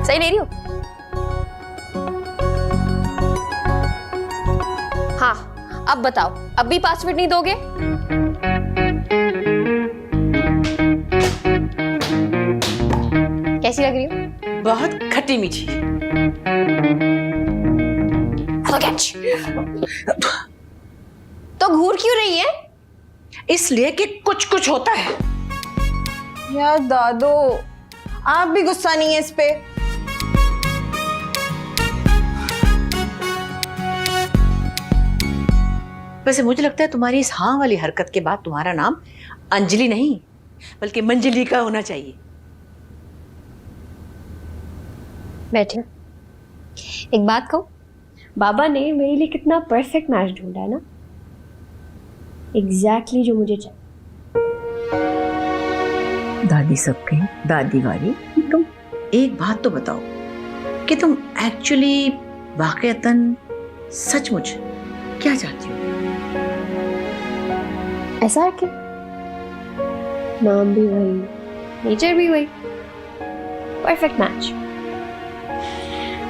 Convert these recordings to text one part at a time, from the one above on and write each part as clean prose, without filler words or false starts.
सही ले रही हो? हाँ, अब बताओ, अब भी 5 मिनट नहीं दोगे? कैसी लग रही हो? बहुत खट्टी मीठी। तो घूर क्यों रही है? इसलिए कि कुछ कुछ होता है। यार दादो, आप भी गुस्सा नहीं है इस पे? वैसे मुझे लगता है तुम्हारी इस हाँ वाली हरकत के बाद तुम्हारा नाम अंजलि नहीं बल्कि मंजली का होना चाहिए। बैठे। एक बात कहूं, बाबा ने मेरे लिए कितना परफेक्ट मैच ढूंढा है ना। एग्जैक्टली जो मुझे चाहिए। दादी सबके दादी वाली तुम एक बात तो बताओ कि तुम एक्चुअली वाकईतन सचमुच क्या चाहती हो? ऐसा क्या? नाम भी वही, नेचर भी वही, परफेक्ट मैच।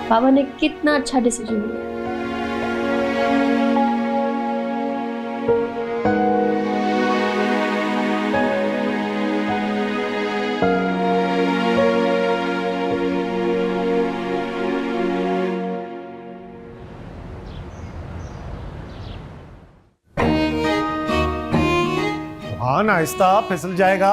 बाबा ने कितना अच्छा डिसीजन लिया। हाँ, आहिस्ता, फिसल जाएगा।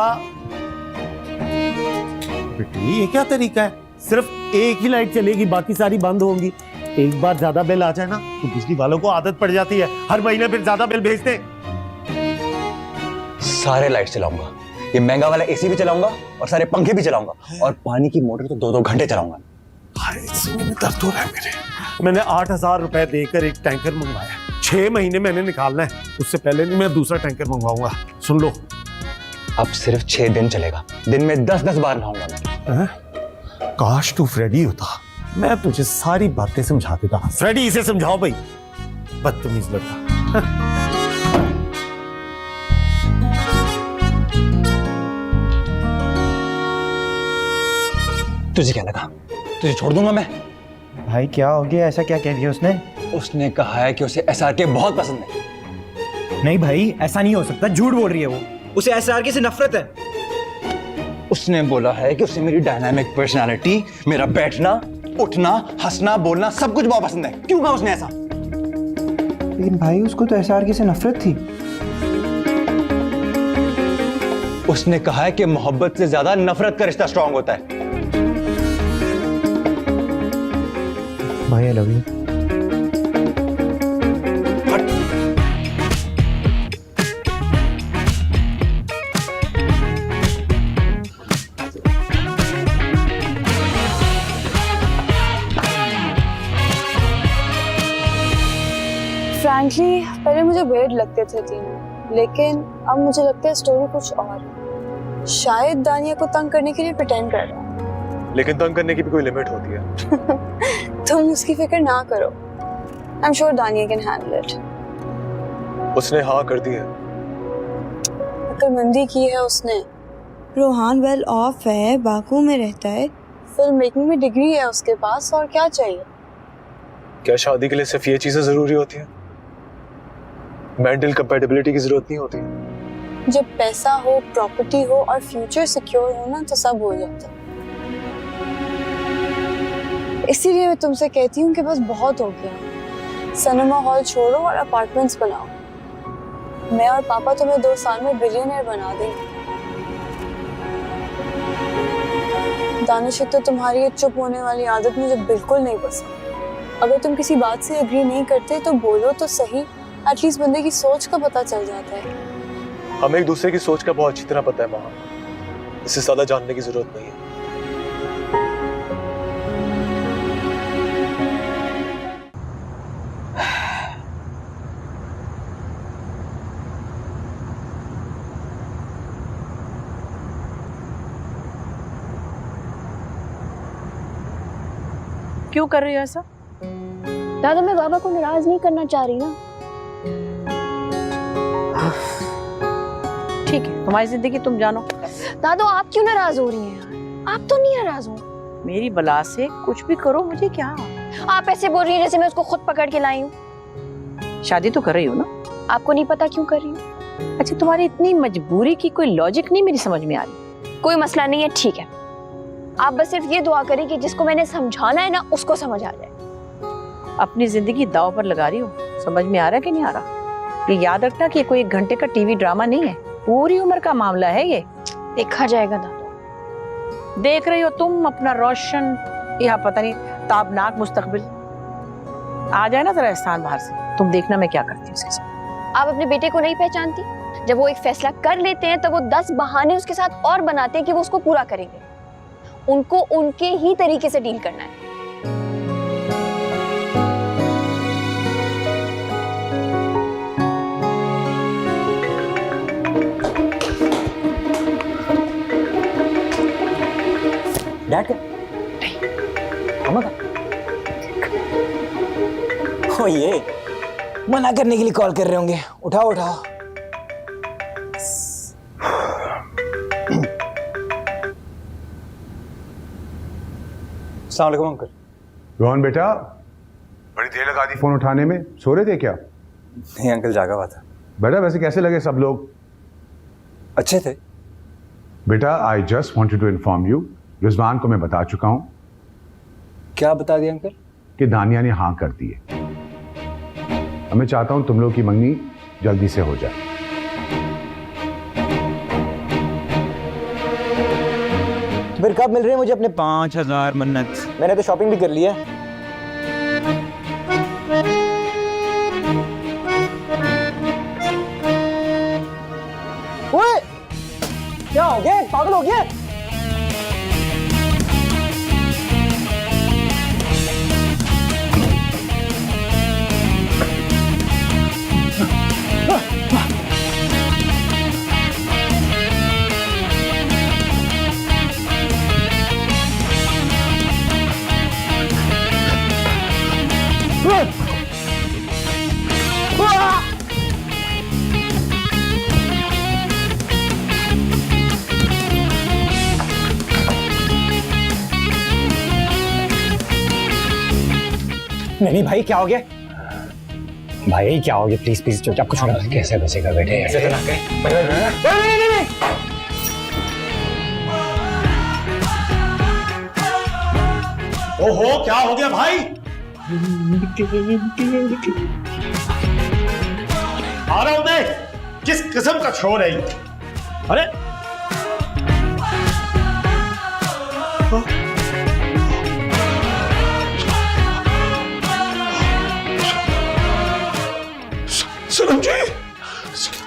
बेटी ये क्या तरीका है? सिर्फ एक ही लाइट चलेगी, बाकी सारी बंद होंगी। एक बार ज्यादा बिल आ जाए ना तो बिजली वालों को आदत पड़ जाती है, हर महीने फिर ज्यादा बिल भेजते हैं। सारे लाइट चलाऊंगा, ये महंगा वाला एसी भी चलाऊंगा और सारे पंखे भी चलाऊंगा और पानी की मोटर तो 2-2 घंटे चलाऊंगा। सीने में दर्द हो रहा है मेरे। मैंने 8,000 रुपए देकर एक टैंकर मंगवाया, 6 महीने मैंने निकालना है, उससे पहले नहीं मैं दूसरा टैंकर मंगवाऊंगा। सुन लो, अब सिर्फ 6 दिन चलेगा, दिन में 10-10 बार नहाऊंगा मैं। काश तू फ्रेडी होता, मैं तुझे सारी बातें समझा देता। फ्रेडी, इसे समझाओ भाई, बदतमीज लड़का। तुझे क्या लगा तुझे छोड़ दूंगा मैं? भाई क्या हो गया? ऐसा क्या कह दिया उसने? उसने कहा है कि उसे SRK बहुत पसंद है। नहीं भाई, ऐसा नहीं हो सकता, झूठ बोल रही है वो। उसे SRK से नफरत है। उसने बोला है कि उसे मेरी डायनामिक पर्सनालिटी, मेरा बैठना, उठना, हंसना, बोलना सब कुछ बहुत पसंद है। क्यों कहा उसने ऐसा? लेकिन भाई उसको तो SRK से नफरत थी। उसने कहा है कि मोहब्बत से ज्यादा नफरत का रिश्ता स्ट्रांग होता है। भाई आई लव यू। फ्रैंकली पहले मुझे वेird लगते थे तीनों, लेकिन अब मुझे लगता है स्टोरी कुछ और है। शायद दानिया को तंग करने के लिए प्रिटेंड कर रहा है। लेकिन तंग करने की भी कोई लिमिट होती है। तुम उसकी फिक्र ना करो, आई एम श्योर दानिया कैन हैंडल इट। उसने हाँ कर दी है। अक्लमंदी की है उसने। रोहान वेल ऑफ है, बाकू में रहता है, फिल्म मेकिंग में डिग्री है उसके पास, और क्या चाहिए? क्या शादी के लिए सिर्फ ये चीजें जरूरी होती हैं? मेंटल कंपैटिबिलिटी की जरूरत नहीं होती? जब पैसा हो, प्रॉपर्टी हो और फ्यूचर सिक्योर हो ना, तो सब हो जाता है। इसीलिए मैं तुमसे कहती हूँ कि बस बहुत हो गया, सिनेमा हॉल छोड़ो और अपार्टमेंट्स बनाओ। मैं और पापा तुम्हें 2 साल में बिलियनर बना देंगे। दानिश, तो तुम्हारी ये चुप होने वाली आदत मुझे बिल्कुल नहीं पसंद। अगर तुम किसी बात से एग्री नहीं करते तो बोलो तो सही, एटलीस्ट बंदे की सोच का पता चल जाता है। हमें एक दूसरे की सोच का बहुत अच्छी तरह पता है माँ, इससे ज्यादा जानने की जरूरत नहीं है। क्यों कर रही हो ऐसा? दादा, मैं बाबा को नाराज नहीं करना चाह रही ना। ठीक है, तुम्हारी जिंदगी तुम जानो। दादा, आप क्यों नाराज हो रही हैं यार? आप तो नहीं नाराज हो, मेरी बला से कुछ भी करो, मुझे क्या। आप ऐसे बोल रही हैं जैसे मैं उसको खुद पकड़ के लाई हूँ। शादी तो कर रही हो ना? आपको नहीं पता क्यों कर रही हूँ? अच्छा, तुम्हारी इतनी मजबूरी की कोई लॉजिक नहीं मेरी समझ में आ रही। कोई मसला नहीं है, ठीक है। आप बस सिर्फ ये दुआ करें कि जिसको मैंने समझाना है ना उसको समझ आ जाए। अपनी जिंदगी दांव पर लगा रही हो, समझ में आ रहा है कि नहीं आ रहा? ये याद रखना कि ये कोई 1 घंटे का टीवी ड्रामा नहीं है, पूरी उम्र का मामला है ये। देखा जाएगा दादू। देख रही हो तुम अपना रोशन, यहाँ पता नहीं ताबनाक मुस्तकबिल। आ जाए ना जरा एहसान बाहर से, तुम देखना मैं क्या करती हूँ उसके साथ। आप अपने बेटे को नहीं पहचानती? जब वो एक फैसला कर लेते हैं तो वो 10 बहाने उसके साथ और बनाते हैं कि वो उसको पूरा करेंगे। उनको उनके ही तरीके से डील करना है। डैड का मम्मा का ओ ये मना करने के लिए कॉल कर रहे होंगे। उठाओ उठाओ। अस्सलाम वालेकुम अंकल। रोहन बेटा, बड़ी देर लगा दी फोन उठाने में, सो रहे थे क्या? नहीं अंकल, जागा हुआ था। बेटा वैसे कैसे लगे सब लोग? अच्छे थे। बेटा I just wanted to inform you, Rizwan को मैं बता चुका हूं क्या बता दिया अंकल? कि दानिया ने हाँ कर दी है। अब मैं चाहता हूं तुम लोग की मंगनी जल्दी से हो जाए। तो फिर कब मिल रहे हैं मुझे अपने 5000 मन्नत? मैंने तो शॉपिंग भी कर ली है। ओए क्या हो गया, पागल हो गया? नहीं भाई क्या हो गया? भाई क्या हो गया? प्लीज प्लीज चुपचाप कुछ होना। कैसे बसे का बैठे ऐसे तो ना करें। ओहो क्या हो गया भाई? आ रहा हूं मैं। किस किस्म का शोर है ये? अरे सनम जी,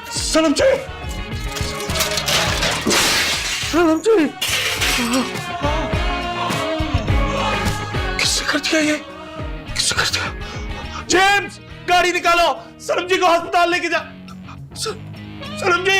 सनम जी, सनम जी, किससे कर दिया ये? किससे कर दिया? जेम्स गाड़ी निकालो, सनम जी को अस्पताल लेके जा। सनम जी